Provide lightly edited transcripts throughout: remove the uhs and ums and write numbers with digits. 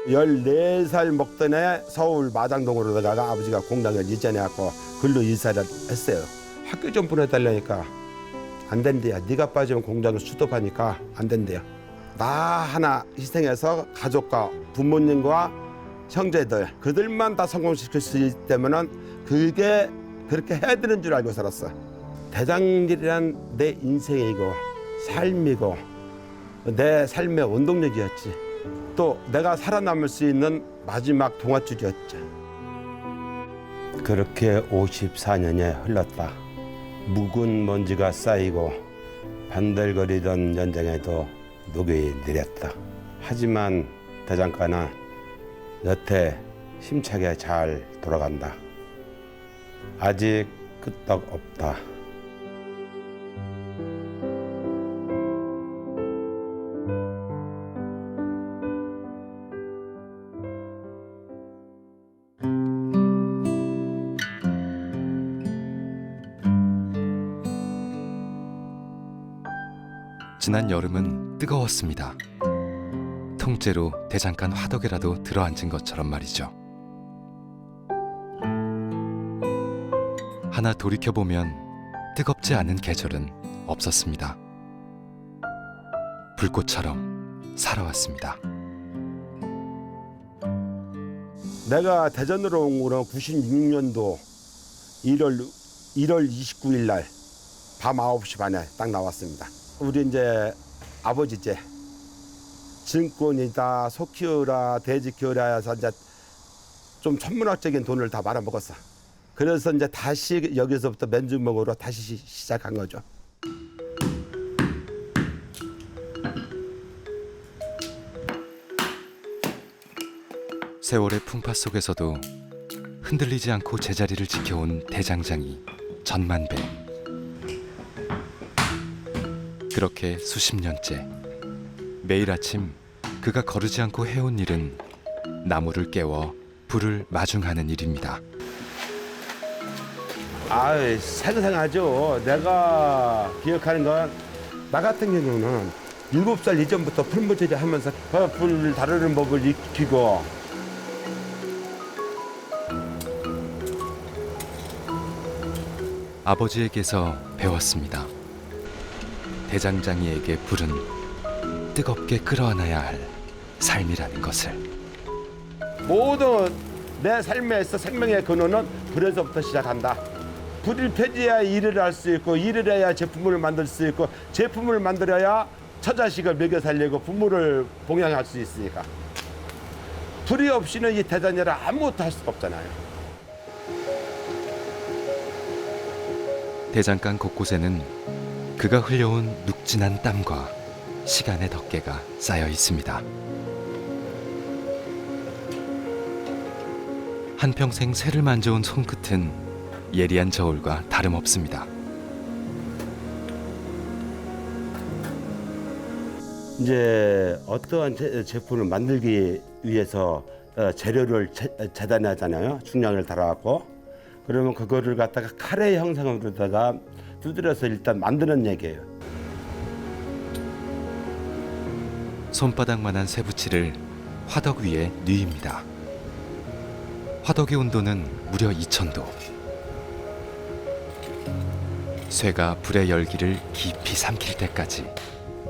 14살 먹던 애 서울 마장동으로 들어가 아버지가 공장을 이전해갖고 글로 이사를 했어요. 학교 좀 보내달라니까 안 된대요. 네가 빠지면 공장을 수도하니까 안 된대요. 나 하나 희생해서 가족과 부모님과 형제들 그들만 다 성공시킬 수 있기 때문에 그게 그렇게 해야 되는 줄 알고 살았어. 대장질이란 내 인생이고 삶이고 내 삶의 원동력이었지. 또 내가 살아남을 수 있는 마지막 동아줄이었죠. 그렇게 54년이 흘렀다. 묵은 먼지가 쌓이고 반들거리던 연장에도 녹이 내렸다. 하지만 대장간은 여태 힘차게 잘 돌아간다. 아직 끄떡 없다. 지난 여름은 뜨거웠습니다. 통째로 대장간 화덕에라도 들어앉은 것처럼 말이죠. 하나 돌이켜보면 뜨겁지 않은 계절은 없었습니다. 불꽃처럼 살아왔습니다. 내가 대전으로 온 거는 96년도 1월 29일 날 밤 9시 반에 딱 나왔습니다. 우리 이제 아버지째 증권이다 소 키우라 돼지 키우라 해서 이제 좀 천문학적인 돈을 다 말아먹었어. 그래서 이제 다시 여기서부터 맨주먹으로 다시 시작한 거죠. 세월의 풍파 속에서도 흔들리지 않고 제자리를 지켜온 대장장이 전만배. 그렇게 수십 년째 매일 아침 그가 거르지 않고 해온 일은 나무를 깨워 불을 마중하는 일입니다. 생생하죠. 내가 기억하는 건 나 같은 경우는 7살 이전부터 풀무질이 하면서 불 다루는 법을 익히고 아버지에게서 배웠습니다. 대장장이에게 불은 뜨겁게 끌어안아야 할 삶이라는 것을. 모든 내 삶에 있어 생명의 근원은 불에서부터 시작한다. 불이 펴져야 일을 할 수 있고 일을 해야 제품을 만들 수 있고 제품을 만들어야 처자식을 먹여 살리고 부모를 봉양할 수 있으니까. 불이 없이는 이 대단일을 아무것도 할 수가 없잖아요. 대장간 곳곳에는 그가 흘려온 눅진한 땀과 시간의 덮개가 쌓여 있습니다. 한평생 새를 만져온 손끝은 예리한 저울과 다름없습니다. 이제 어떠한 제품을 만들기 위해서 재료를 재단하잖아요. 중량을 달아갖고 그러면 그거를 갖다가 카레 형상으로다가 두드려서 일단 만드는 얘기예요. 손바닥만한 쇠붙이를 화덕 위에 뉘입니다. 화덕의 온도는 무려 2000도. 쇠가 불의 열기를 깊이 삼킬 때까지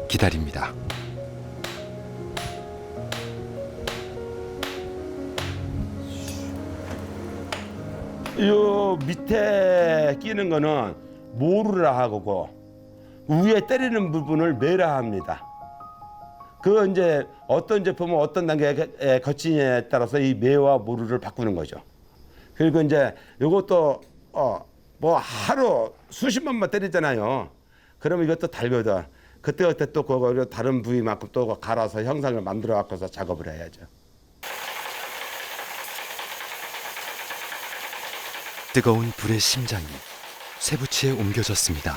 기다립니다. 요 밑에 끼는 거는 모루라 하고 위에 때리는 부분을 매라 합니다. 그 이제 어떤 제품은 어떤 단계에 거치냐에 따라서 이 매와 모루를 바꾸는 거죠. 그리고 이제 요것도 뭐 하루 수십만 번 때리잖아요. 그러면 이것도 달거든. 그때 또 그거 다른 부위만큼 또 갈아서 형상을 만들어 갖고서 작업을 해야죠. 뜨거운 불의 심장이 쇠붙이에 옮겨졌습니다.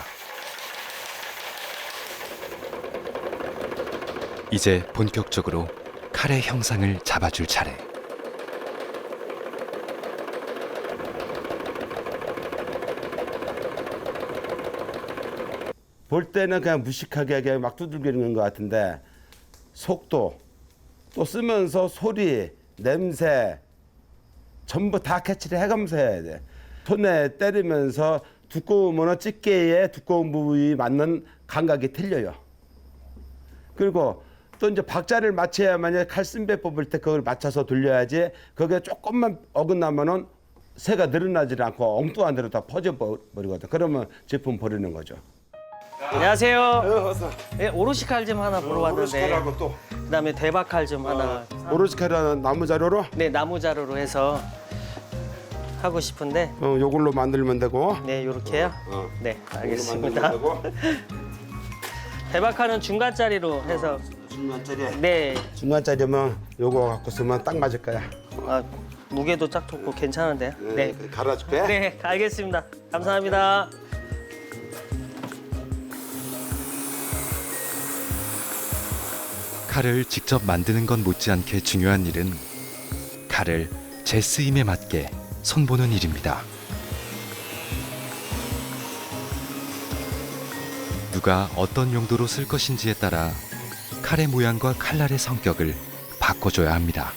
이제 본격적으로 칼의 형상을 잡아줄 차례. 볼 때는 그냥 무식하게 막 두들기는 것 같은데 속도, 또 쓰면서 소리, 냄새 전부 다 캐치를 해가면서 해야 돼. 손에 때리면서 두꺼우면 집게에 두꺼운 부위 맞는 감각이 틀려요. 그리고 또 이제 박자를 맞춰야만 칼씀배 뽑을 때 그걸 맞춰서 돌려야지. 그게 조금만 어긋나면은 새가 늘어나지 않고 엉뚱한 데로 다 퍼져버리거든. 그러면 제품 버리는 거죠. 안녕하세요. 네, 오로시 칼 좀 하나 보러 왔는데, 오로시칼하고 또 그다음에 대박 칼 좀 하나. 오로시칼이라는 나무 자료로 네, 나무 자루로 해서 하고 싶은데, 요걸로 만들면 되고. 네, 요렇게요. 네, 요걸로 알겠습니다. 만들면 되고. 대박 칼은 중간짜리로 해서. 중간짜리. 네, 중간짜리면 요거 갖고 쓰면 딱 맞을 거야. 아, 무게도 딱 좋고 괜찮은데요. 네, 갈아줄 거야. 네, 알겠습니다. 감사합니다. 칼을 직접 만드는 건 못지않게 중요한 일은 칼을 제 쓰임에 맞게 손보는 일입니다. 누가 어떤 용도로 쓸 것인지에 따라 칼의 모양과 칼날의 성격을 바꿔줘야 합니다.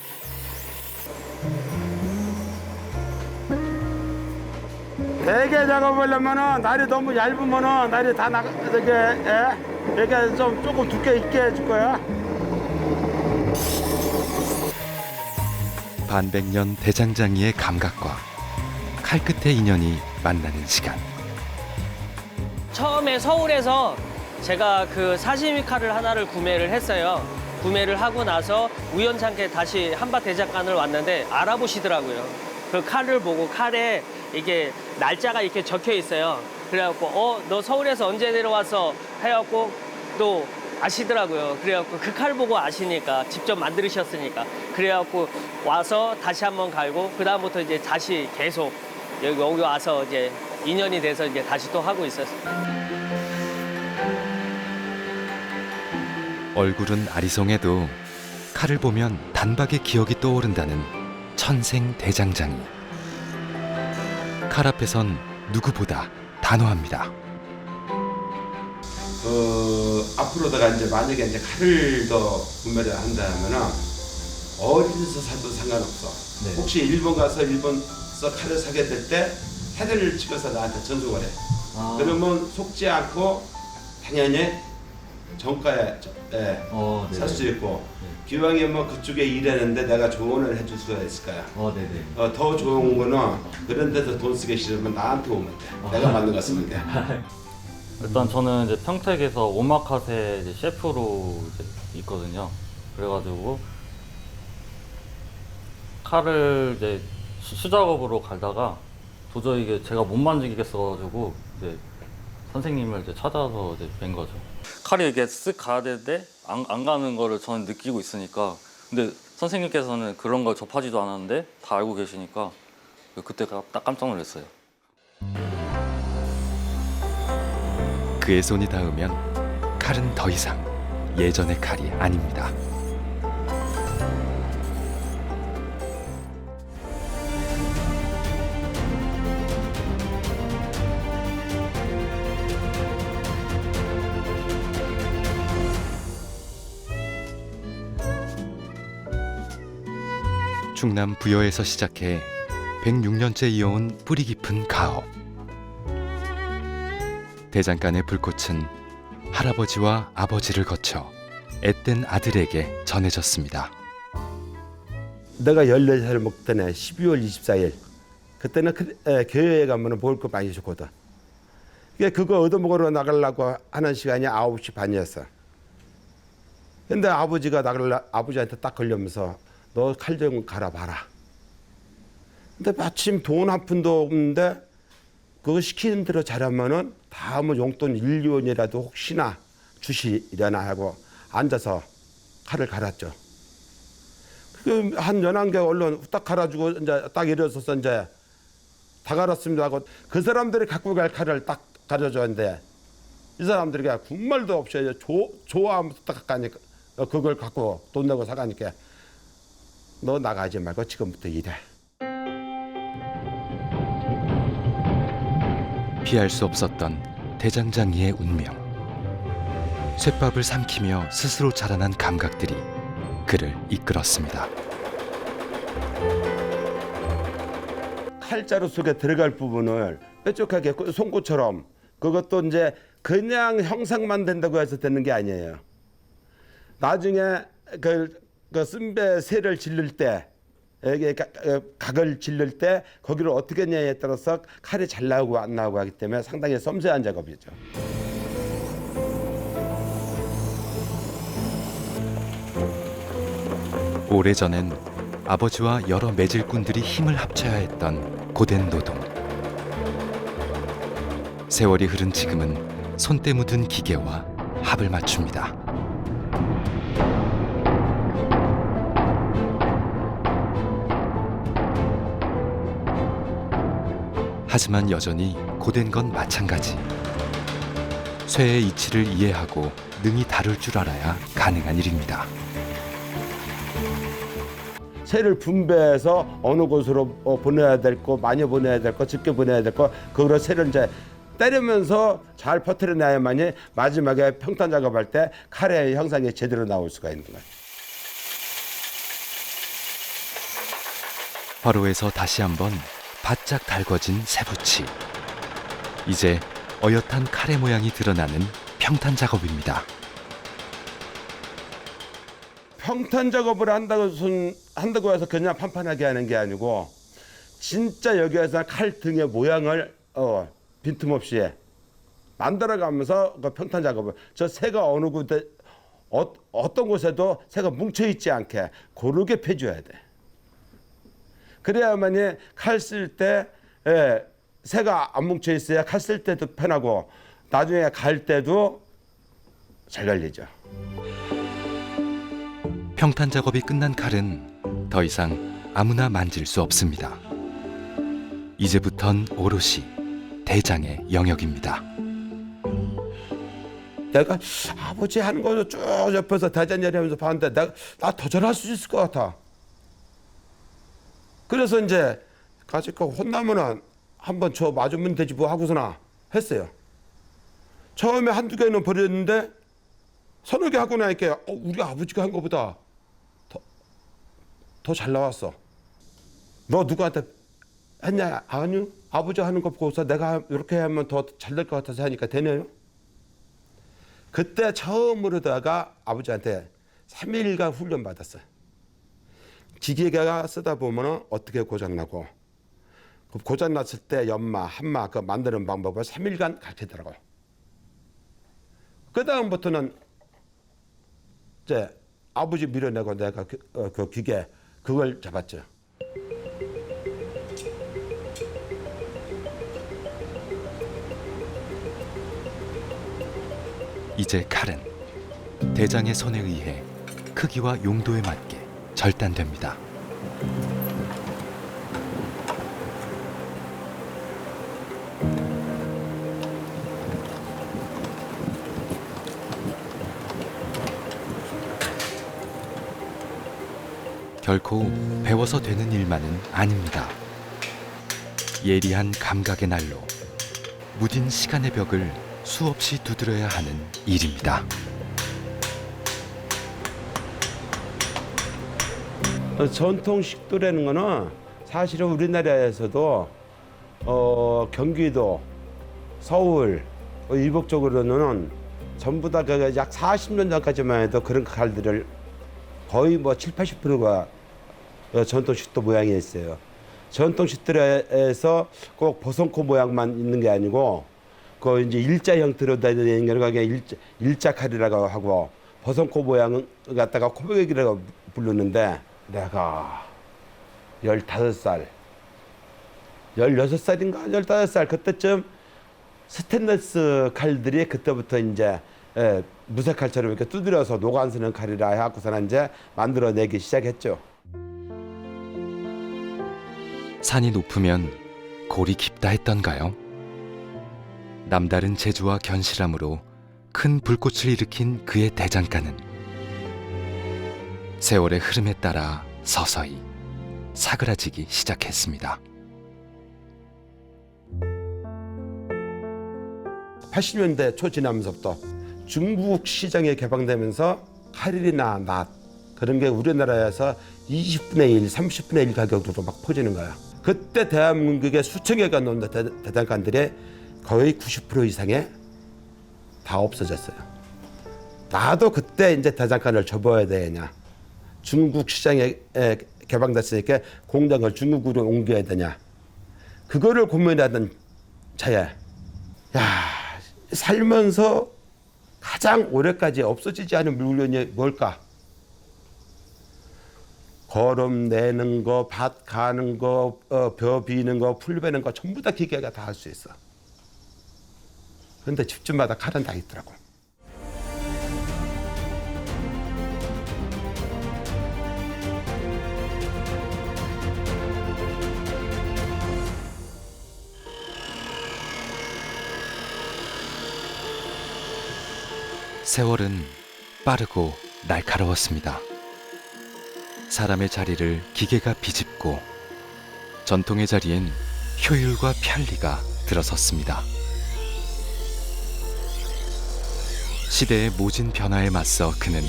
되게 작업하려면은 날이 너무 얇으면은 날이 다 나가 되게 좀 조금 두께 있게 해줄 거야. 반백년 대장장이의 감각과 칼끝의 인연이 만나는 시간. 처음에 서울에서 제가 그 사시미 칼을 하나를 구매를 했어요. 구매를 하고 나서 우연찮게 다시 한밭 대작간을 왔는데 알아보시더라고요. 그 칼을 보고 칼에 이게 날짜가 이렇게 적혀 있어요. 그래갖고 너 서울에서 언제 내려와서 해갖고 또 아시더라고요. 그래갖고 그 칼 보고 아시니까 직접 만드셨으니까 그래갖고 와서 다시 한번 갈고 그 다음부터 이제 다시 계속 여기 와서 이제 인연이 돼서 이제 다시 또 하고 있었어요. 얼굴은 아리송해도 칼을 보면 단박에 기억이 떠오른다는 천생 대장장이. 칼 앞에선 누구보다 단호합니다. 앞으로다가 이제 만약에 이제 칼을 더 구매를 한다면은 어디서 사도 상관없어. 네. 혹시 일본 가서 일본서 칼을 사게 될 때 사진을 찍어서 나한테 전송을 해. 그러면 속지 않고 당연히 정가에 네네. 살 수 있고 네. 기왕에 뭐 그쪽에 일하는데 내가 조언을 해줄 수가 있을 거야. 네네. 더 좋은 거는 그런 데서 돈 쓰기 싫으면 나한테 오면 돼. 내가 만든 거 쓰면 돼. 일단 저는 이제 평택에서 오마카세 이제 셰프로 이제 있거든요. 그래가지고 칼을 이제 수작업으로 가다가 도저히 이게 제가 못 만지겠어가지고 이제 선생님을 이제 찾아서 이제 뵌 거죠. 칼이 이렇게 쓱 가야 되는데 안 가는 거를 저는 느끼고 있으니까 근데 선생님께서는 그런 걸 접하지도 않았는데 다 알고 계시니까 그때 딱 깜짝 놀랐어요. 그의 손이 닿으면 칼은 더 이상 예전의 칼이 아닙니다. 충남 부여에서 시작해 106년째 이어온 뿌리 깊은 가업. 대장간의 불꽃은 할아버지와 아버지를 거쳐 앳된 아들에게 전해졌습니다. 내가 14살 먹던 해 12월 24일 그때는 교회에 가면 먹을 거 많이 줬거든. 그거 얻어먹으러 나가려고 하는 시간이 9시 반이었어. 근데 아버지한테 딱 걸리면서 너 칼 좀 갈아봐라. 근데 마침 돈 한 푼도 없는데 그거 시키는 대로 잘하면은 다음은 용돈 1, 2원이라도 혹시나 주시려나 하고 앉아서 칼을 갈았죠. 한 11개 얼른 딱 갈아주고 이제 딱 일어서서 이제 다 갈았습니다 하고 그 사람들이 갖고 갈 칼을 딱 가져줬는데 이 사람들이 그냥 군말도 없이 좋아하면서 딱 가니까 그걸 갖고 돈 내고 사가니까 너 나가지 말고 지금부터 일해. 피할 수 없었던 대장장이의 운명. 쇳밥을 삼키며 스스로 자라난 감각들이 그를 이끌었습니다. 칼자루 속에 들어갈 부분을 뾰족하게 송곳처럼, 그것도 이제 그냥 형상만 된다고 해서 되는 게 아니에요. 나중에 그 쓴배 새를 질릴 때, 이게 각을 질릴 때 거기를 어떻게 했냐에 따라서 칼이 잘 나오고 안 나오고 하기 때문에 상당히 섬세한 작업이죠. 오래전엔 아버지와 여러 매질꾼들이 힘을 합쳐야 했던 고된 노동. 세월이 흐른 지금은 손때 묻은 기계와 합을 맞춥니다. 하지만 여전히 고된 건 마찬가지. 쇠의 이치를 이해하고 능히 다룰 줄 알아야 가능한 일입니다. 새를 분배해서 어느 곳으로 보내야 될 거, 많이 보내야 될 거, 적게 보내야 될 거, 그걸 새를 이제 때리면서 잘 퍼뜨려내야만이 마지막에 평탄 작업할 때 칼의 형상이 제대로 나올 수가 있는 거예요. 화로에서 다시 한번 바짝 달궈진 새붙이. 이제 어엿한 칼의 모양이 드러나는 평탄 작업입니다. 평탄 작업을 한다고 해서 그냥 판판하게 하는 게 아니고 진짜 여기에서 칼 등의 모양을 빈틈없이 만들어가면서 그 평탄 작업을, 저 새가 어느 곳에 어떤 곳에도 새가 뭉쳐있지 않게 고르게 펴줘야 돼. 그래야만이 칼 쓸 때 새가 안 뭉쳐 있어야 칼 쓸 때도 편하고 나중에 갈 때도 잘 갈리죠. 평탄 작업이 끝난 칼은 더 이상 아무나 만질 수 없습니다. 이제부턴 오롯이 대장의 영역입니다. 내가 아버지 하는 거를 쭉 옆에서 대잔자리 하면서 봤는데 나 더 잘할 수 있을 것 같아. 그래서 이제 가지고 혼나면은 한번 저 맞으면 되지 뭐 하고서나 했어요. 처음에 한두 개는 버렸는데 서너 개 하고 나니까 우리 아버지가 한 거보다 더 잘 나왔어. 너 누구한테 했냐? 아니요. 아버지 하는 거 보고서 내가 이렇게 하면 더 잘 될 것 같아서 하니까 되네요. 그때 처음으로다가 아버지한테 3일간 훈련 받았어요. 기계가 쓰다 보면 어떻게 고장나고, 고장났을 때 연마, 한마 그 만드는 방법을 3일간 가르치더라고요. 그 다음부터는 이제 아버지 밀어내고 내가 그 기계 그걸 잡았죠. 이제 칼은 대장의 손에 의해 크기와 용도에 맞게 절단됩니다. 결코 배워서 되는 일만은 아닙니다. 예리한 감각의 날로 무딘 시간의 벽을 수없이 두드려야 하는 일입니다. 전통 식도라는 거는 사실은 우리나라에서도 경기도, 서울, 이북쪽으로는 전부 다 약 40년 전까지만 해도 그런 칼들을 거의 뭐 7, 80%가 전통 식도 모양이 있어요. 전통 식도에서 꼭 버선코 모양만 있는 게 아니고 그 이제 일자 형태로 되는 게 일자 칼이라고 하고 버선코 모양을 갖다가 코베기라고 부르는데 내가 15살, 16살인가 15살 그때쯤 스테인리스 칼들이 그때부터 이제 무쇠칼처럼 이렇게 두드려서 노간 쓰는 칼이라 해갖고서는 이제 만들어내기 시작했죠. 산이 높으면 골이 깊다 했던가요? 남다른 재주와 견실함으로 큰 불꽃을 일으킨 그의 대장간은 세월의 흐름에 따라 서서히 사그라지기 시작했습니다. 80년대 초 지나면서부터 중국 시장에 개방되면서 칼이나 낫, 그런 게 우리나라에서 20분의 1, 30분의 1 가격으로 막 퍼지는 거야. 그때 대한민국에 수천 개가 넘는 대장간들의 거의 90% 이상이 다 없어졌어요. 나도 그때 이제 대장간을 접어야 되냐. 중국 시장에 개방됐으니까 공장을 중국으로 옮겨야 되냐. 그거를 고민하던 차에 야, 살면서 가장 오래까지 없어지지 않은 물건이 뭘까? 거름 내는 거, 밭 가는 거, 벼 비는 거, 풀 베는 거 전부 다 기계가 다 할 수 있어. 그런데 집집마다 칼은 다 있더라고. 세월은 빠르고 날카로웠습니다. 사람의 자리를 기계가 비집고 전통의 자리엔 효율과 편리가 들어섰습니다. 시대의 모진 변화에 맞서 그는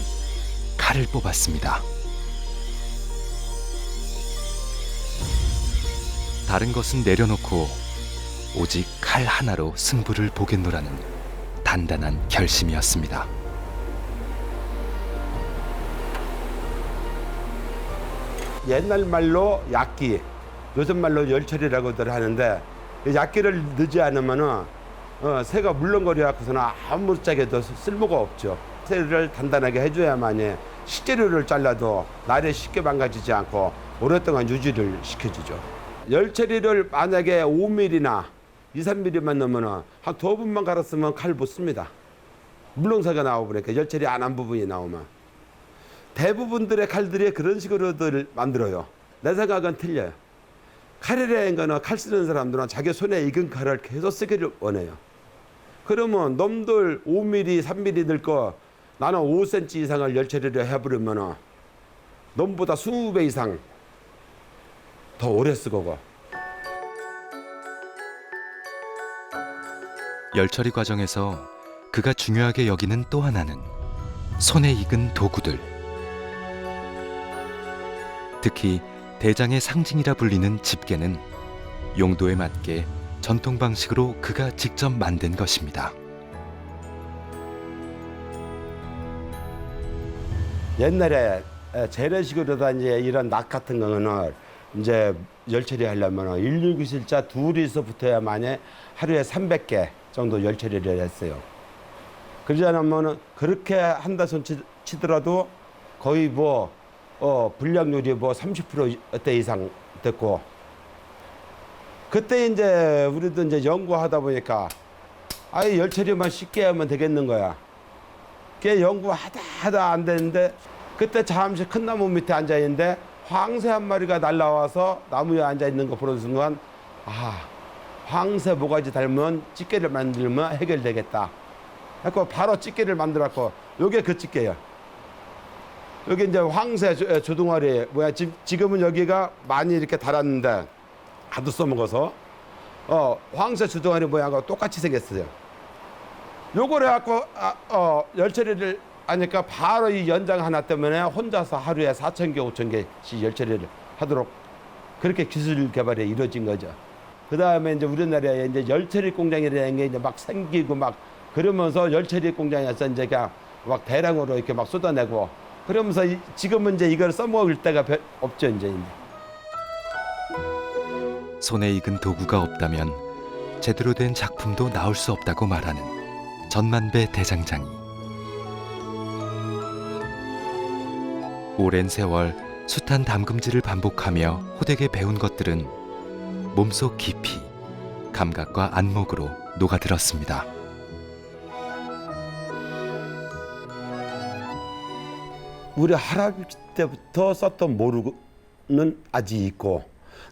칼을 뽑았습니다. 다른 것은 내려놓고 오직 칼 하나로 승부를 보겠노라는 단단한 결심이었습니다. 옛날 말로 약기, 요즘 말로 열철이라고들 하는데 약기를 넣지 않으면은 새가 물렁거려 갖고서는 아무짝에도 쓸모가 없죠. 새를 단단하게 해줘야만이 식재료를 잘라도 날에 쉽게 망가지지 않고 오랫동안 유지를 시켜주죠. 열처리를 만약에 5mm나 2, 3mm만 넣으면 한 2분만 갈았으면 칼 못 씁니다. 물렁새가 나오니까 열처리 안 한 부분이 나오면. 대부분들의 칼들이 그런 식으로들 만들어요. 내 생각은 틀려요. 칼이라는 거는 칼 쓰는 사람들은 자기 손에 익은 칼을 계속 쓰기를 원해요. 그러면 놈들 5mm, 3mm 들 거 나는 5cm 이상을 열처리를 해버리면 놈보다 20배 이상 더 오래 쓰고. 열처리 과정에서 그가 중요하게 여기는 또 하나는 손에 익은 도구들. 특히 대장의 상징이라 불리는 집게는 용도에 맞게 전통 방식으로 그가 직접 만든 것입니다. 옛날에 재래식으로다 이제 이런 낙 같은 거는 이제 열처리 하려면 119실자 둘이서 붙어야만이 하루에 300개 정도 열처리를 했어요. 그러지 않으면 그렇게 한다 손 치더라도 거의 불량률이 30%대 이상 됐고, 그때 이제 우리도 이제 연구하다 보니까 아예 열처리만 쉽게 하면 되겠는 거야. 그게 연구하다 안 되는데, 그때 잠시 큰 나무 밑에 앉아 있는데 황새 한 마리가 날라와서 나무에 앉아 있는 거 보는 순간, 황새 모가지 닮은 집게를 만들면 해결되겠다. 그래서 바로 집게를 만들었고, 요게 그 집게예요. 여기 이제 황새 조둥아리 뭐야, 지금은 여기가 많이 이렇게 달았는데 하도 써먹어서 황새 조둥아리 모양하고 똑같이 생겼어요. 요걸 해갖고 열처리를 하니까 바로 이 연장 하나 때문에 혼자서 하루에 4,000개, 5,000개씩 열처리를 하도록 그렇게 기술 개발이 이루어진 거죠. 그 다음에 이제 우리나라에 이제 열처리 공장이라는 게 이제 막 생기고 막 그러면서 열처리 공장에서 이제 그냥 막 대량으로 이렇게 막 쏟아내고 그러면서 지금은 이제 이걸 써먹을 때가 없죠, 이제. 손에 익은 도구가 없다면 제대로 된 작품도 나올 수 없다고 말하는 전만배 대장장이. 오랜 세월 숱한 담금질을 반복하며 호되게 배운 것들은 몸속 깊이 감각과 안목으로 녹아들었습니다. 우리 할아버지 때부터 썼던 모르는 아직 있고,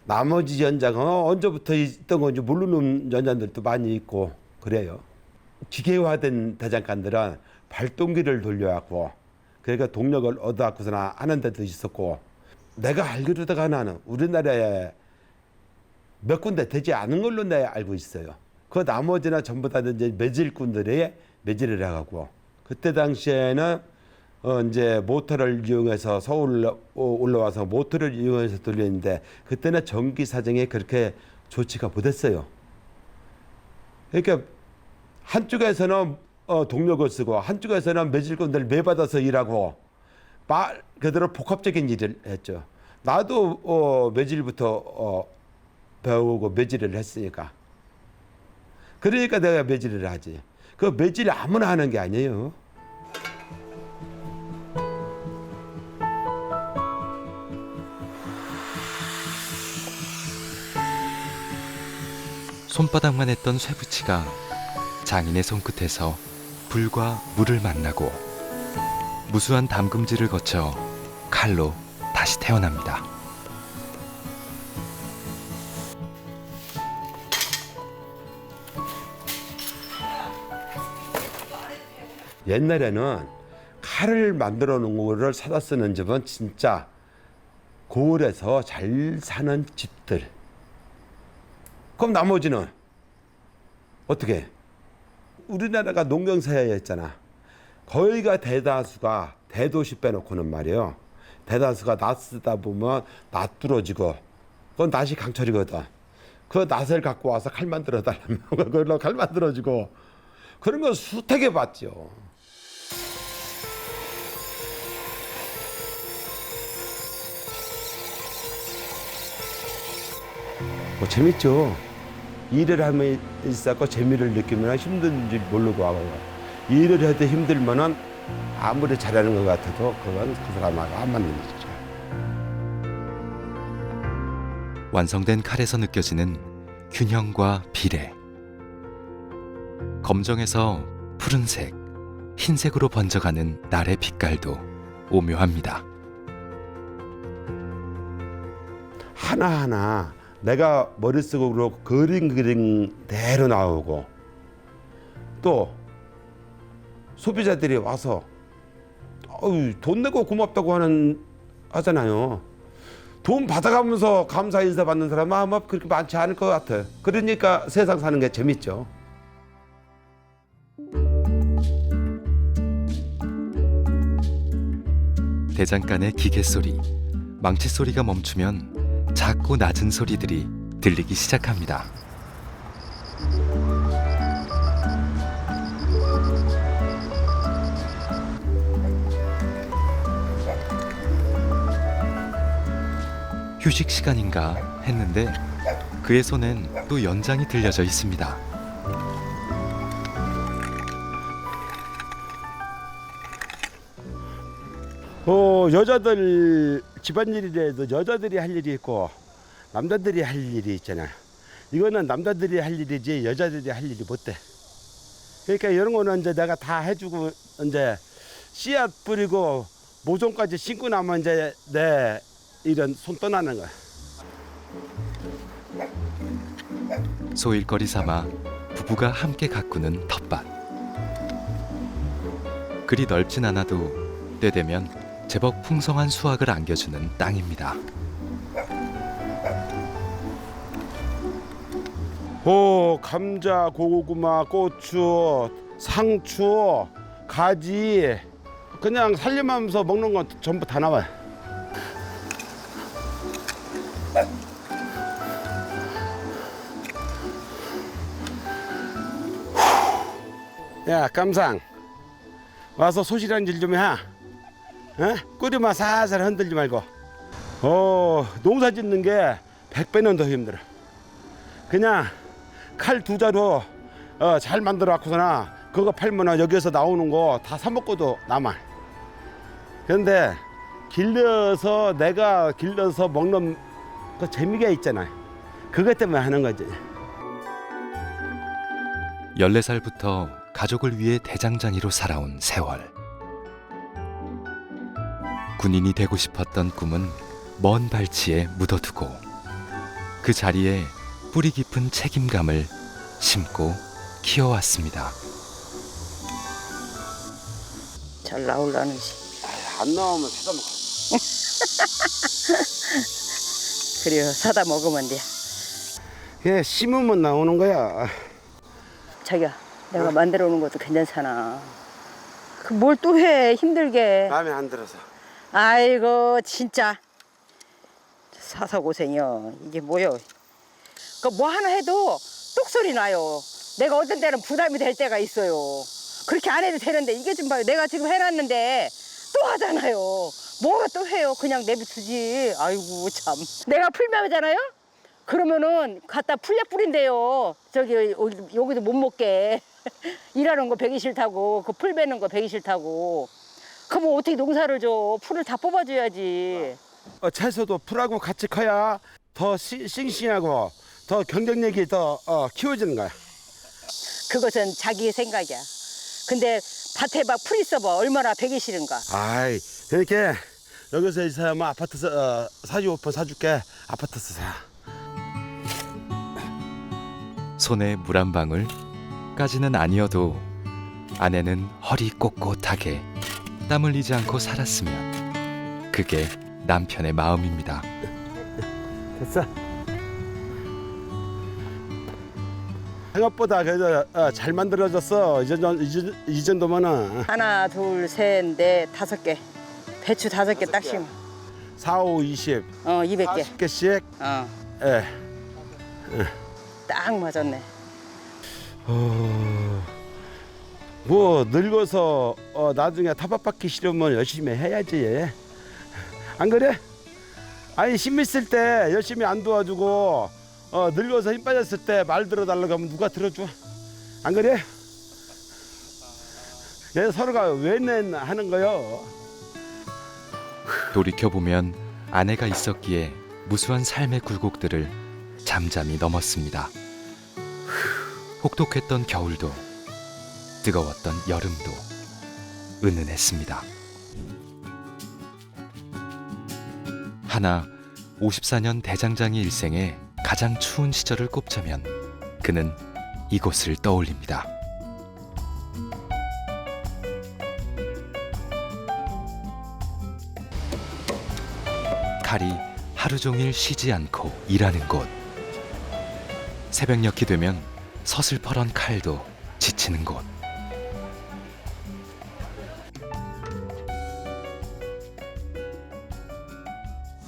나머지 연장은 언제부터 있던 건지 모르는 연장들도 많이 있고 그래요. 기계화된 대장간들은 발동기를 돌려갖고 그러니까 동력을 얻어갖고서나 하는 데도 있었고, 내가 알기로다가 나는 우리나라에 몇 군데 되지 않은 걸로 내가 알고 있어요. 그 나머지나 전부 다 이제 매질꾼들이 매질을 해갖고, 그때 당시에는 이제 모터를 이용해서 서울 올라와서 모터를 이용해서 돌렸는데 그때는 전기 사정이 그렇게 좋지가 못했어요. 그러니까 한쪽에서는 동력을 쓰고 한쪽에서는 매질건들 매받아서 일하고 말 그대로 복합적인 일을 했죠. 나도 매질부터 배우고 매질을 했으니까. 그러니까 내가 매질을 하지. 그 매질 아무나 하는 게 아니에요. 손바닥만 했던 쇠붙이가 장인의 손끝에서 불과 물을 만나고 무수한 담금질을 거쳐 칼로 다시 태어납니다. 옛날에는 칼을 만들어 놓은 거를 사다 쓰는 집은 진짜 고을에서 잘 사는 집들. 그럼 나머지는 어떻게? 우리나라가 농경사회였잖아. 거의가 대다수가 대도시 빼놓고는 말이에요. 대다수가 낫 쓰다 보면 낫 뚫어지고 그건 낫이 강철이거든. 그 낫을 갖고 와서 칼 만들어 달라면 그걸로 칼 만들어지고 그런 건 수태게 봤죠. 뭐 재밌죠. 일을 하면 있었고 재미를 느끼면 힘든 줄 모르고 하고 일을 해도 힘들면은 아무리 잘하는 것 같아도 그건 그 사람하고 안 맞는 거죠. 완성된 칼에서 느껴지는 균형과 비례. 검정에서 푸른색, 흰색으로 번져가는 날의 빛깔도 오묘합니다. 하나하나 내가 머릿속으로 그린 대로 나오고 또 소비자들이 와서 돈 내고 고맙다고 하잖아요. 돈 받아가면서 감사 인사 받는 사람은 아마 그렇게 많지 않을 것 같아요. 그러니까 세상 사는 게 재밌죠. 대장간의 기계 소리, 망치 소리가 멈추면 작고 낮은 소리들이 들리기 시작합니다. 휴식 시간인가 했는데 그의 손엔 또 연장이 들려져 있습니다. 여자들 집안일이라도 여자들이 할 일이 있고 남자들이 할 일이 있잖아요. 이거는 남자들이 할 일이지 여자들이 할 일이 못돼. 그러니까 이런 거는 이제 내가 다 해주고 이제 씨앗 뿌리고 모종까지 심고 나면 이제 내 일은 손 떠나는 거야. 소일거리 삼아 부부가 함께 가꾸는 텃밭. 그리 넓진 않아도 때 되면 제법 풍성한 수확을 안겨주는 땅입니다. 감자, 고구마, 고추, 상추, 가지 그냥 살림하면서 먹는 건 전부 다 나와요. 야, 깜상 와서 소시랑질 좀 해. 꼬리만 살살 흔들지 말고. 농사 짓는 게 100배는 더 힘들어. 그냥 칼 두 자루 잘 만들어 갖고서나 그거 팔면 여기에서 나오는 거 다 사 먹고도 남아. 그런데 내가 길러서 먹는 그 재미가 있잖아요. 그것 때문에 하는 거지. 14살부터 가족을 위해 대장장이로 살아온 세월. 군인이 되고 싶었던 꿈은 먼 발치에 묻어두고 그 자리에 뿌리 깊은 책임감을 심고 키워왔습니다. 잘 나올라는지. 안 나오면 사다 먹어. 그래요. 사다 먹으면 돼. 그냥 심으면 나오는 거야. 자기야, 내가 만들어 놓은 것도 괜찮잖아. 뭘 또 해, 힘들게. 마음에 안 들어서. 아이고, 진짜. 사서 고생이요. 이게 뭐요? 그 뭐 하나 해도 똑소리 나요. 내가 어떤 때는 부담이 될 때가 있어요. 그렇게 안 해도 되는데 이게 좀 봐요. 내가 지금 해놨는데 또 하잖아요. 뭐가 또 해요. 그냥 내비두지. 아이고 참. 내가 풀매잖아요. 그러면은 갖다 풀약 뿌린대요. 저기 여기도 못 먹게. 일하는 거 배기 싫다고. 그 풀 베는 거 배기 싫다고. 그럼 어떻게 농사를 줘. 풀을 다 뽑아줘야지. 채소도 풀하고 같이 커야 더 싱싱하고 더 경쟁력이 더 키워지는 거야. 그것은 자기 생각이야. 근데 밭에 막 풀 있어봐. 얼마나 배기 싫은가. 아이, 그러니까 여기서 있어야 뭐 아파트에서 사주오퍼 사줄게. 아파트에서 사. 손에 물 한 방울까지는 아니어도 아내는 허리 꼿꼿하게 땀 흘리지 않고 살았으면 그게 남편의 마음입니다. 됐어. 생각보다 그래도 잘 만들어졌어. 이 정도면은 하나, 둘, 셋, 넷, 5개. 배추 5개 딱 심어. 4, 5, 20, 200개. 40개씩. 예. 딱 맞았네. 뭐 늙어서 나중에 탑밥받기 싫으면 열심히 해야지. 안 그래? 아니 힘 있을 때 열심히 안 도와주고 늙어서 힘 빠졌을 때 말 들어달라고 하면 누가 들어줘? 안 그래? 서로가 왜 하는 거요? 돌이켜보면 아내가 있었기에 무수한 삶의 굴곡들을 잠잠히 넘었습니다. 혹독했던 겨울도 뜨거웠던 여름도 은은했습니다. 하나 54년 대장장의 일생에 가장 추운 시절을 꼽자면 그는 이곳을 떠올립니다. 칼이 하루 종일 쉬지 않고 일하는 곳. 새벽녘이 되면 서슬퍼런 칼도 지치는 곳.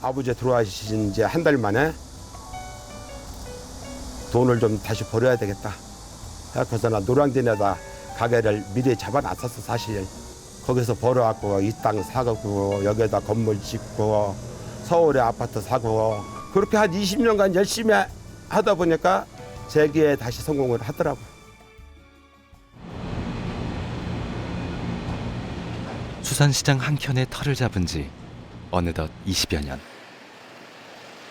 아버지 돌아가신 지 한 달 만에 돈을 좀 다시 벌어야 되겠다. 그래서 나 노량진에다 가게를 미리 잡아놨었어 사실. 거기서 벌어갖고 이 땅 사고 여기에다 건물 짓고 서울에 아파트 사고 그렇게 한 20년간 열심히 하다 보니까 재기에 다시 성공을 하더라고. 수산시장 한켠에 터를 잡은 지 어느덧 20여 년.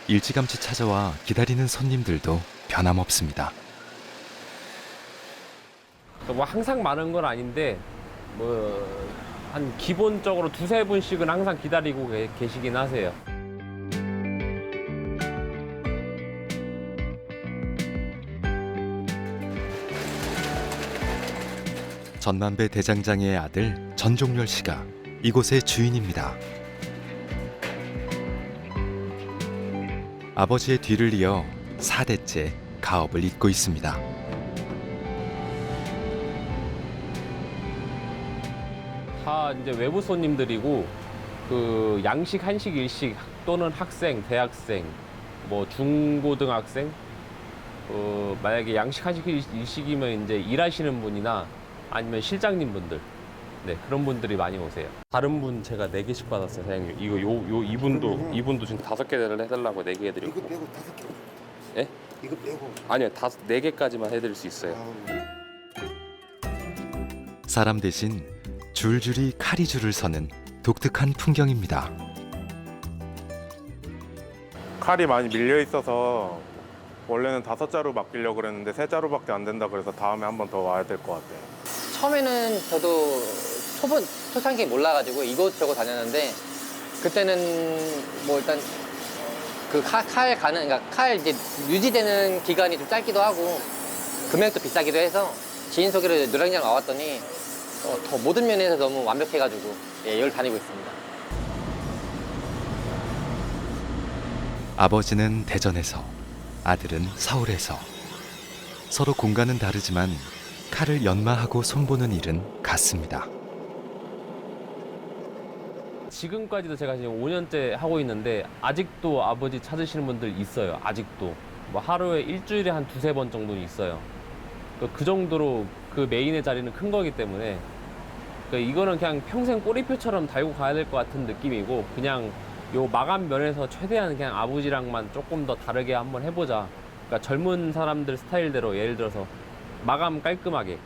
일찌감치 찾아와 기다리는 손님들도 변함없습니다. 뭐 항상 많은 건 아닌데 뭐 한 기본적으로 2-3분씩은 항상 기다리고 계시긴 하세요. 전만배 대장장의 아들 전종렬 씨가 이곳의 주인입니다. 아버지의 뒤를 이어 4대째 가업을 잇고 있습니다. 다 이제 외부 손님들이고 그 양식, 한식, 일식 또는 학생, 대학생, 뭐 중고등학생, 만약에 양식, 한식, 일식이면 이제 일하시는 분이나 아니면 실장님 분들, 네 그런 분들이 많이 오세요. 다른 분 제가 4개씩 받았어요, 사장님. 이거 이분도 지금 5개를 해달라고 4개 해드리고. 이거 빼고 5개. 예? 이거 빼고. 아니요, 4개까지만 해드릴 수 있어요. 사람 대신 줄줄이 칼이 줄을 서는 독특한 풍경입니다. 칼이 많이 밀려 있어서 원래는 5자루 맡기려고 그랬는데 3자루밖에 안 된다 그래서 다음에 한 번 더 와야 될 것 같아요. 처음에는 저도 초창기에 몰라가지고 이곳저곳 다녔는데 그때는 뭐 일단 그 그러니까 칼 이제 유지되는 기간이 좀 짧기도 하고 금액도 비싸기도 해서 지인 소개로 노량진을 와봤더니 더 모든 면에서 너무 완벽해가지고 여기를 다니고 있습니다. 아버지는 대전에서, 아들은 서울에서. 서로 공간은 다르지만 칼을 연마하고 손보는 일은 같습니다. 지금까지도 제가 지금 5년째 하고 있는데 아직도 아버지 찾으시는 분들 있어요. 아직도. 뭐 하루에 일주일에 한 두세 번 정도는 있어요. 그 정도로 그 메인의 자리는 큰 거기 때문에 이거는 그냥 평생 꼬리표처럼 달고 가야 될 것 같은 느낌이고 그냥 요 마감 면에서 최대한 그냥 아버지랑만 조금 더 다르게 한번 해보자. 그러니까 젊은 사람들 스타일대로 예를 들어서 마감 깔끔하게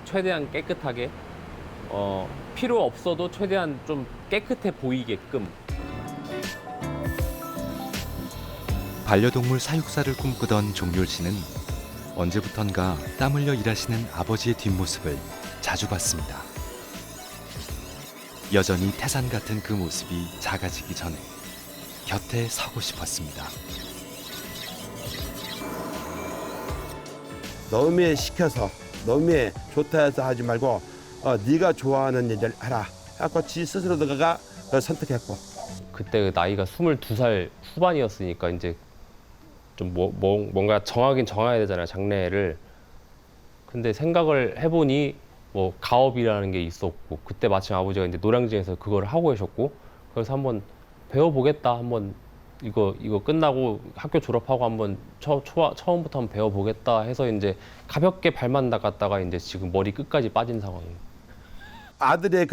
최대한 깨끗하게 필요 없어도 최대한 좀 깨끗해 보이게끔. 반려동물 사육사를 꿈꾸던 종률 씨는 언제부턴가 땀 흘려 일하시는 아버지의 뒷모습을 자주 봤습니다. 여전히 태산 같은 그 모습이 작아지기 전에 곁에 서고 싶었습니다. 너무 시켜서 너무 좋다 해서 하지 말고 네가 좋아하는 일을 하라. 하고 지 스스로 너가 선택했고. 그때 나이가 22살 후반이었으니까 이제 좀 뭔가 정하긴 정해야 되잖아요, 장래를. 근데 생각을 해보니 뭐 가업이라는 게 있었고 그때 마침 아버지가 이제 노량진에서 그걸 하고 계셨고 그래서 한번 배워보겠다. 한번 이거 끝나고 학교 졸업하고 한번 처음부터 한번 배워보겠다 해서 이제 가볍게 발만 닦았다가 이제 지금 머리 끝까지 빠진 상황이에요. 아들의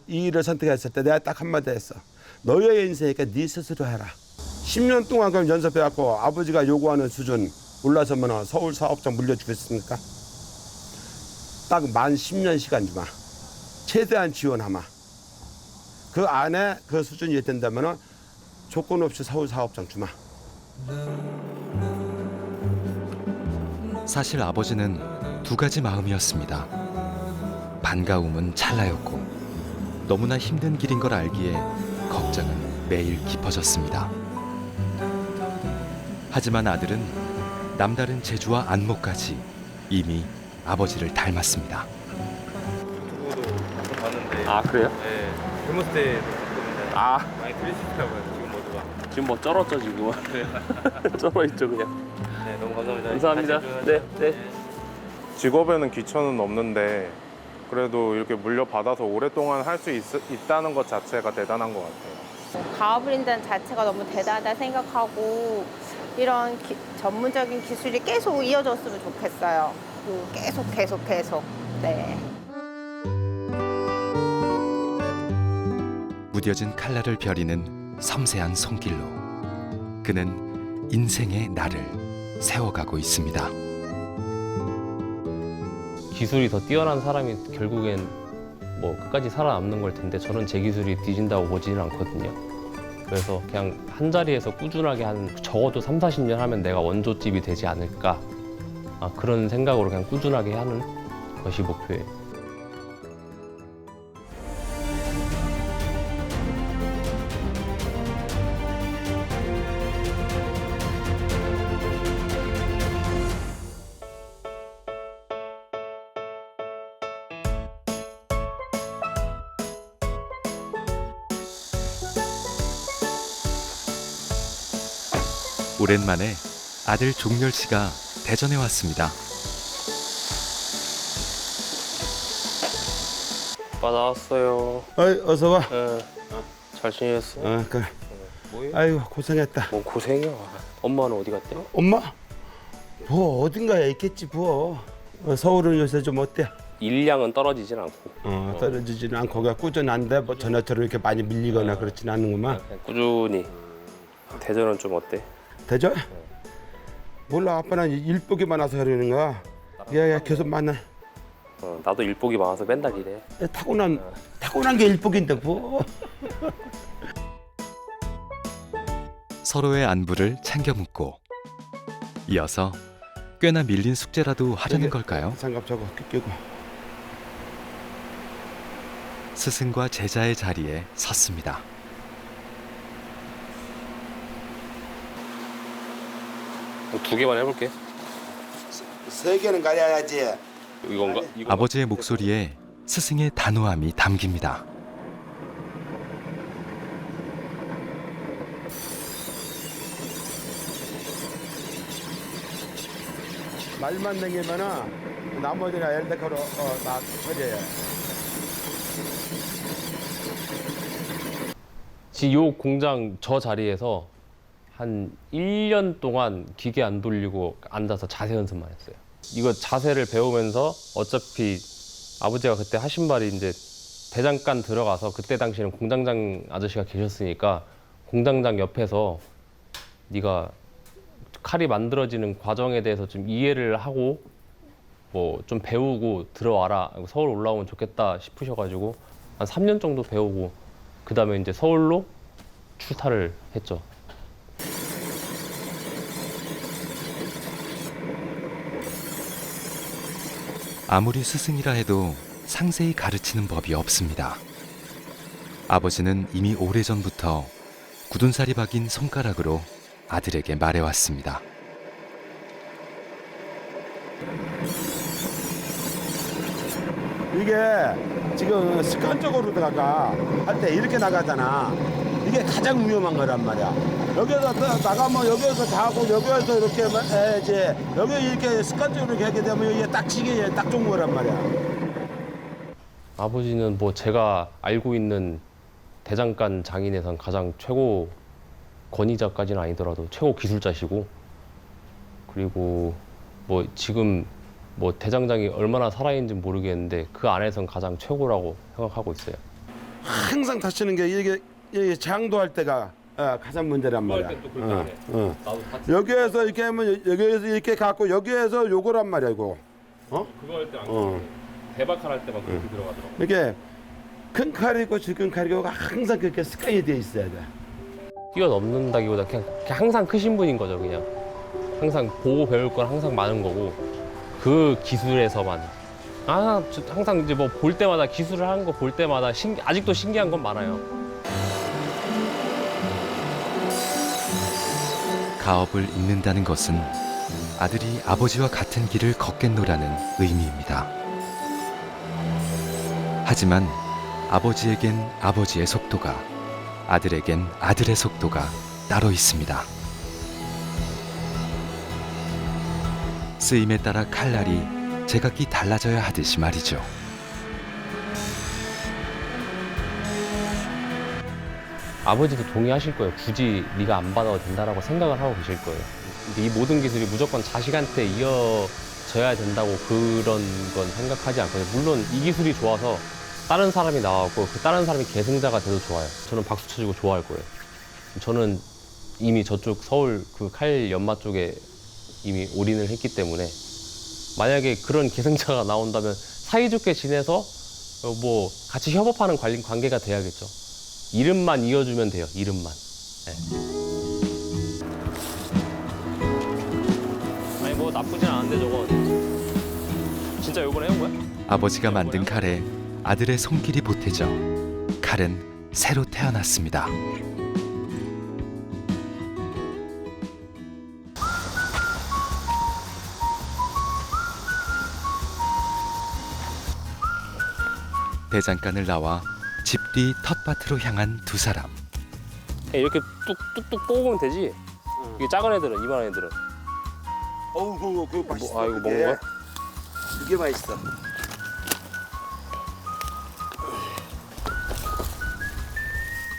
이 일을 선택했을 때 내가 딱 한마디 했어. 너의 인생이니까 네 스스로 해라. 10년 동안 그럼 연습해갖고 아버지가 요구하는 수준 올라서면 서울 사업장 물려주겠습니까? 딱 만 10년 시간 주마. 최대한 지원하마. 그 안에 그 수준이 된다면 조건 없이 서울 사업장 주마. 사실 아버지는 두 가지 마음이었습니다. 반가움은 찰나였고 너무나 힘든 길인 걸 알기에 걱정은 매일 깊어졌습니다. 하지만 아들은 남다른 재주와 안목까지 이미 아버지를 닮았습니다. 유튜브도 봤는데. 아 그래요? 네. 젊었을 때 봤거든요. 아 많이 들으시더라고요. 지금 모두가. 지금 뭐 쩔었죠 지금. 쩔어 있죠 그냥. 네, 너무 감사합니다. 감사합니다. 다시 네, 또 네. 직업에는 귀천은 없는데 그래도 이렇게 물려받아서 오랫동안 할 수 있다는 것 자체가 대단한 것 같아요. 가업을 한다는 자체가 너무 대단하다 생각하고 이런 전문적인 기술이 계속 이어졌으면 좋겠어요. 계속. 네. 무뎌진 칼날을 벼리는 섬세한 손길로 그는 인생의 날을 세워가고 있습니다. 기술이 더 뛰어난 사람이 결국엔 뭐 끝까지 살아남는 걸 텐데 저는 제 기술이 뒤진다고 보지는 않거든요. 그래서 그냥 한 자리에서 꾸준하게 한 적어도 3, 40년 하면 내가 원조집이 되지 않을까 그런 생각으로 그냥 꾸준하게 하는 것이 목표예요. 오랜만에 아들 종렬 씨가 대전에 왔습니다. 오빠 나왔어요. 어서 와. 잘 지냈어? 그래. 뭐해? 아이고 고생했다. 뭐 고생이야. 엄마는 어디 갔대? 엄마? 뭐 어딘가에 있겠지 뭐. 서울은 요새 좀 어때? 일량은 떨어지진 않고 떨어지지는 않고 그냥 꾸준한데 뭐 전에처럼 이렇게 많이 밀리거나 그렇진 않는구만. 그냥 꾸준히. 대전은 좀 어때? 대전? 몰라 아빠는 일복이 많아서 그러는 거야. 야 계속 만나. 나도 일복이 많아서 맨날 이래. 타고난 게 일복인데 뭐. 서로의 안부를 챙겨 묻고 이어서 꽤나 밀린 숙제라도 하려는 걸까요? 장갑 저거 끼고. 스승과 제자의 자리에 섰습니다. 두 개만 해볼게. 3개는 가려야지. 이건가? 아버지의 목소리에 스승의 단호함이 담깁니다. 말만 남기면은 나머지는 엘데카로 다 처리해. 지금 요 공장 저 자리에서 한 1년 동안 기계 안 돌리고 앉아서 자세 연습만 했어요. 이거 자세를 배우면서 어차피 아버지가 그때 하신 말이 이제 대장간 들어가서 그때 당시에는 공장장 아저씨가 계셨으니까 공장장 옆에서 네가 칼이 만들어지는 과정에 대해서 좀 이해를 하고 뭐 좀 배우고 들어와라. 서울 올라오면 좋겠다 싶으셔가지고 한 3년 정도 배우고 그 다음에 이제 서울로 출타를 했죠. 아무리 스승이라 해도 상세히 가르치는 법이 없습니다. 아버지는 이미 오래전부터 굳은살이 박인 손가락으로 아들에게 말해왔습니다. 이게 지금 습관적으로다가 할 때 이렇게 나가잖아. 이게 가장 위험한 거란 말이야. 여기서 나가면 여기서 자고 여기서 이렇게 해야지. 여기 이렇게 습관적으로 이렇게 하게 되면 이게 딱 치기에 딱 좋은 거란 말이야. 아버지는 뭐 제가 알고 있는 대장간 장인에선 가장 최고 권위자까지는 아니더라도 최고 기술자시고 그리고 뭐 지금 뭐 대장장이 얼마나 살아있는지 모르겠는데 그 안에선 가장 최고라고 생각하고 있어요. 항상 다치는 게 이게 장도할 때가 가장 문제란 말이야. 여기에서 이렇게 하면 여기에서 이렇게 갖고 여기에서 요거란 말이야 이거. 그거 할 때 안 대박칼 할 때만 그렇게 들어가더라고. 이게 큰 칼이고 작은 칼이고 항상 그렇게 습관이 돼 있어야 돼. 뛰어넘는다기보다 그냥 항상 크신 분인 거죠. 그냥 항상 보고 배울 건 항상 많은 거고 그 기술에서만 항상 이제 뭐 볼 때마다 기술을 하는 거 볼 때마다 아직도 신기한 건 많아요. 가업을 잇는다는 것은 아들이 아버지와 같은 길을 걷겠노라는 의미입니다. 하지만 아버지에겐 아버지의 속도가, 아들에겐 아들의 속도가 따로 있습니다. 쓰임에 따라 칼날이 제각기 달라져야 하듯이 말이죠. 아버지도 동의하실 거예요. 굳이 네가 안 받아도 된다라고 생각을 하고 계실 거예요. 이 모든 기술이 무조건 자식한테 이어져야 된다고 그런 건 생각하지 않거든요. 물론 이 기술이 좋아서 다른 사람이 나왔고 그 다른 사람이 계승자가 돼도 좋아요. 저는 박수 쳐주고 좋아할 거예요. 저는 이미 저쪽 서울 그 칼 연마 쪽에 이미 올인을 했기 때문에 만약에 그런 계승자가 나온다면 사이좋게 지내서 뭐 같이 협업하는 관계가 돼야겠죠. 이름만 이어주면 돼요. 이름만. 네. 아니 뭐 나쁘진 않은데 저거 진짜 요번에 해온 거야? 아버지가 만든 칼에 아들의 손길이 보태져 칼은 새로 태어났습니다. 대장간을 나와 집 뒤 텃밭으로 향한 두 사람. 이렇게 뚝뚝뚝 뽑으면 되지. 이게 작은 애들은 이만한 애들은. 어우 그거 맛있어. 이거 먹는 거야? 그게 맛있어.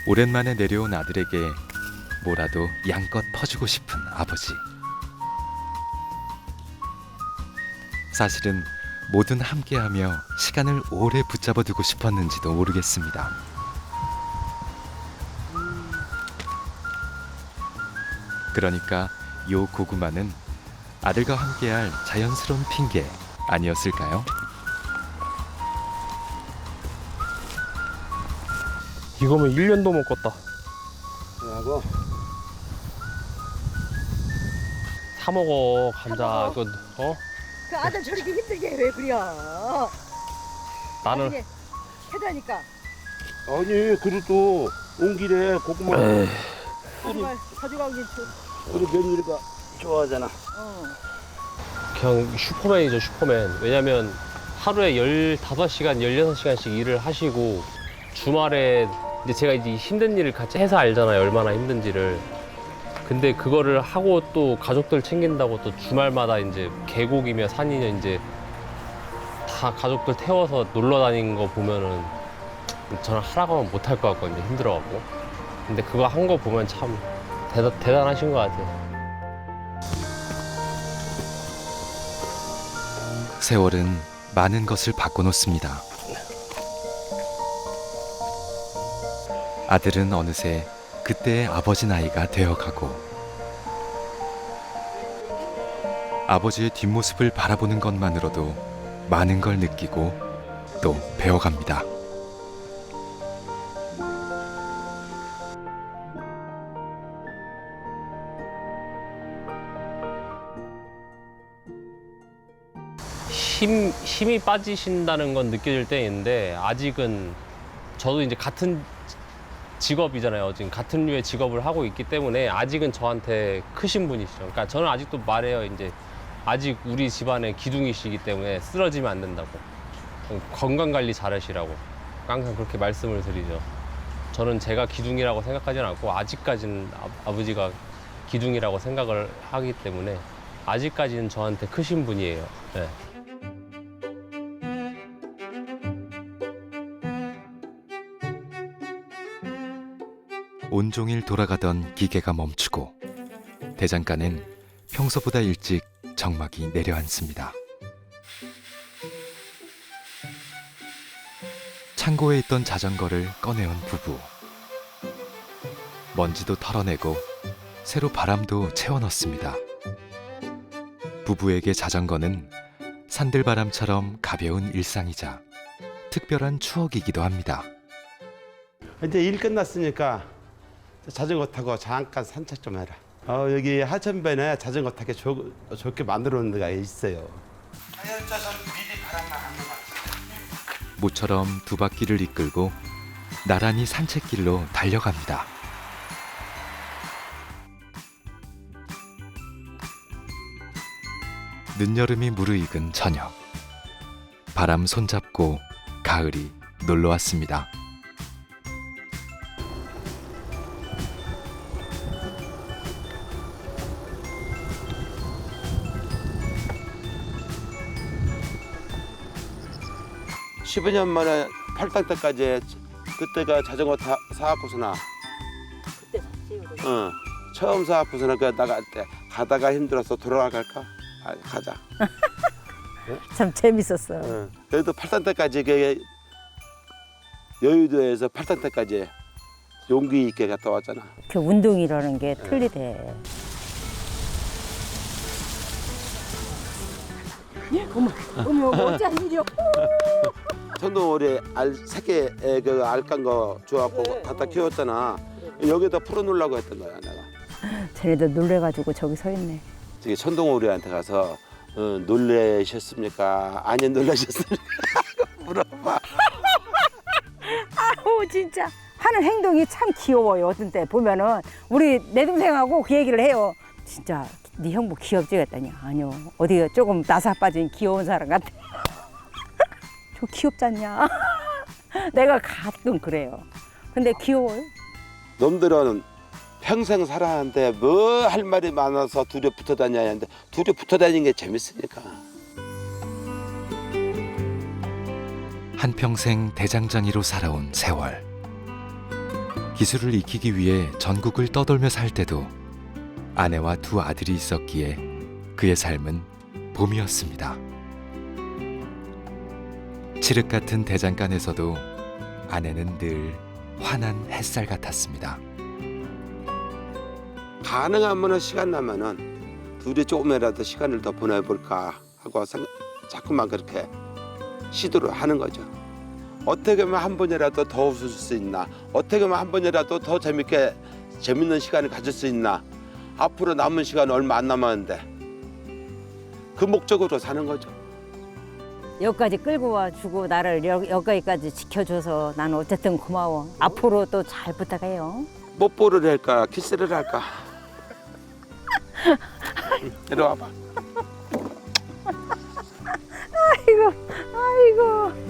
오랜만에 내려온 아들에게 뭐라도 양껏 퍼주고 싶은 아버지. 사실은 뭐든 함께하며 시간을 오래 붙잡아두고 싶었는지도 모르겠습니다. 그러니까 요 고구마는 아들과 함께할 자연스러운 핑계 아니었을까요? 이거면 1년도 못 껐다. 하고 사 먹어 감자. 그 그 아들 저렇게 힘들게 왜 그래? 나는 해다니까. 아니 그래도 온 길에 고구마 가져가기 우리 며느리가 좋아하잖아. 그냥 슈퍼맨이죠, 슈퍼맨. 왜냐면 하루에 15시간, 16시간씩 일을 하시고 주말에 이제 제가 이제 힘든 일을 같이 해서 알잖아요, 얼마나 힘든지를. 근데 그거를 하고 또 가족들 챙긴다고 또 주말마다 이제 계곡이며 산이며 이제 다 가족들 태워서 놀러 다니는 거 보면은 저는 하라고 하면 못할 것 같거든요, 힘들어갖고. 근데 그거 한 거 보면 참 대단하신 것 같아요. 세월은 많은 것을 바꿔놓습니다. 아들은 어느새 그때의 아버지 나이가 되어가고 아버지의 뒷모습을 바라보는 것만으로도 많은 걸 느끼고 또 배워갑니다. 힘이 빠지신다는 건 느껴질 때 있는데 아직은 저도 이제 같은 직업이잖아요. 지금 같은 류의 직업을 하고 있기 때문에 아직은 저한테 크신 분이시죠. 그러니까 저는 아직도 말해요. 이제 아직 우리 집안의 기둥이시기 때문에 쓰러지면 안 된다고. 건강 관리 잘하시라고 항상 그렇게 말씀을 드리죠. 저는 제가 기둥이라고 생각하지는 않고 아직까지는 아버지가 기둥이라고 생각을 하기 때문에 아직까지는 저한테 크신 분이에요. 네. 온종일 돌아가던 기계가 멈추고 대장간은 평소보다 일찍 정막이 내려앉습니다. 창고에 있던 자전거를 꺼내온 부부. 먼지도 털어내고 새로 바람도 채워 넣습니다. 부부에게 자전거는 산들바람처럼 가벼운 일상이자 특별한 추억이기도 합니다. 이제 일 끝났으니까 자전거 타고 잠깐 산책 좀 해라. 여기 하천변에 자전거 타기 좋게 만들어 놓은 데가 있어요. 모처럼 두 바퀴를 이끌고 나란히 산책길로 달려갑니다. 늦여름이 무르익은 저녁. 바람 손잡고 가을이 놀러왔습니다. 십여 년 만에 팔당 때까지 그때가 자전거 사갖고서나 그때 샀지. 처음 사갖고서나 그 나갈 때 가다가 힘들어서 돌아갈까? 가자. 참 재밌었어. 그래도 팔당 때까지 여의도에서 팔당 때까지 용기 있게 갔다 왔잖아. 그 운동이라는 게 틀리대. 어머, 어쩐 일이야? 천둥오리 새끼 그 알깐 거 줘갖고 갖다 키웠잖아. 여기다 풀어놓으려고 했던 거야 내가. 쟤네도 놀래가지고 저기 서 있네. 저기 천둥오리한테 가서 놀라셨습니까? 아니 놀라셨습니까? 물어봐. 아우 진짜 하는 행동이 참 귀여워요. 어떤 때 보면은 우리 내 동생하고 그 얘기를 해요. 진짜 네 형부 귀엽지 그랬더니 아니요. 어디가 조금 나사 빠진 귀여운 사람 같아. 저 귀엽지 않냐? 내가 가끔 그래요. 근데 귀여워요. 놈들은 평생 살아는데 뭐 할 말이 많아서 둘이 붙어 다녀야 하는데 둘이 붙어 다니는 게 재밌으니까. 한평생 대장장이로 살아온 세월. 기술을 익히기 위해 전국을 떠돌며 살 때도 아내와 두 아들이 있었기에 그의 삶은 봄이었습니다. 칠흑 같은 대장간에서도 아내는 늘 환한 햇살 같았습니다. 가능하면 시간 나면은 둘이 조금이라도 시간을 더 보내볼까 하고 자꾸만 그렇게 시도를 하는 거죠. 어떻게 하면 한 번이라도 더 웃을 수 있나? 어떻게 하면 한 번이라도 더 재밌는 시간을 가질 수 있나? 앞으로 남은 시간 얼마 안 남았는데 그 목적으로 사는 거죠. 여기까지 끌고 와주고 나를 여기까지 지켜줘서 나는 어쨌든 고마워. 앞으로 또 잘 부탁해요. 뽀뽀를 할까? 키스를 할까? 이리 와봐. 아이고.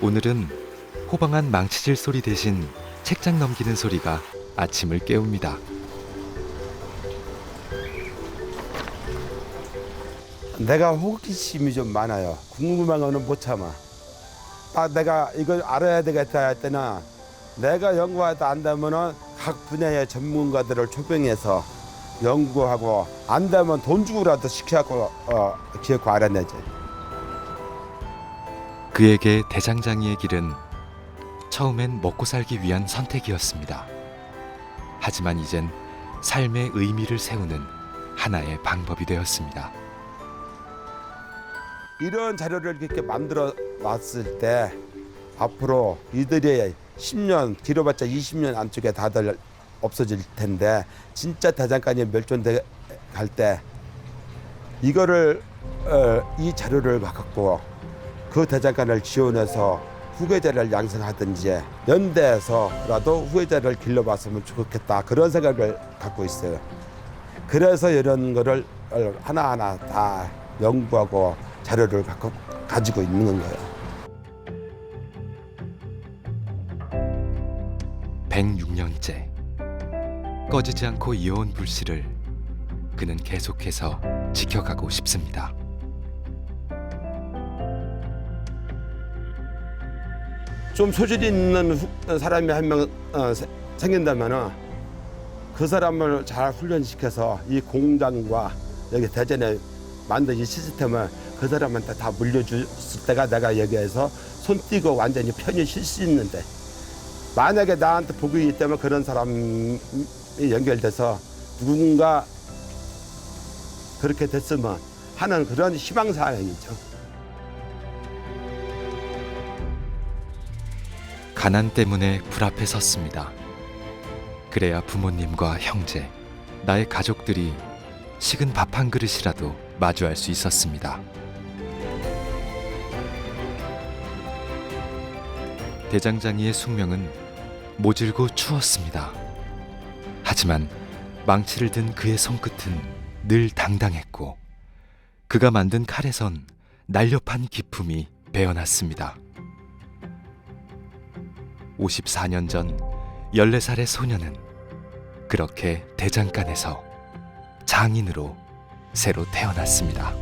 오늘은 호방한 망치질 소리 대신 책장 넘기는 소리가 아침을 깨웁니다. 내가 호기심이 좀 많아요. 궁금한 거는 못 참아. 내가 이걸 알아야 되겠다 할 때는 내가 연구하다 안다면은 각 분야의 전문가들을 초빙해서 연구하고 안 되면 돈 주고라도 시켜갖고 기획고 알아내지. 그에게 대장장이의 길은 처음엔 먹고 살기 위한 선택이었습니다. 하지만 이젠 삶의 의미를 세우는 하나의 방법이 되었습니다. 이런 자료를 이렇게 만들어 놨을 때 앞으로 이들이 10년, 길어봤자 20년 안쪽에 다들 없어질 텐데 진짜 대장간이 멸종돼 갈 때 이거를 이 자료를 갖고 그 대장간을 지원해서 후계자를 양성하든지 연대에서라도 후계자를 길러봤으면 좋겠다 그런 생각을 갖고 있어요. 그래서 이런 거를 하나하나 다 연구하고 자료를 가지고 있는 거예요. 106년째 꺼지지 않고 이어온 불씨를 그는 계속해서 지켜가고 싶습니다. 좀 소질이 있는 사람이 한 명 생긴다면 그 사람을 잘 훈련시켜서 이 공장과 여기 대전에 만든 이 시스템을 그 사람한테 다 물려줬을 때가 내가 여기에서 손 띄고 완전히 편히 쉴 수 있는데 만약에 나한테 복이 있다면 그런 사람이 연결돼서 누군가 그렇게 됐으면 하는 그런 희망사항이죠. 가난 때문에 불 앞에 섰습니다. 그래야 부모님과 형제, 나의 가족들이 식은 밥 한 그릇이라도 마주할 수 있었습니다. 대장장이의 숙명은 모질고 추웠습니다. 하지만 망치를 든 그의 손끝은 늘 당당했고 그가 만든 칼에선 날렵한 기품이 배어났습니다. 54년 전 14살의 소녀는 그렇게 대장간에서 장인으로 새로 태어났습니다.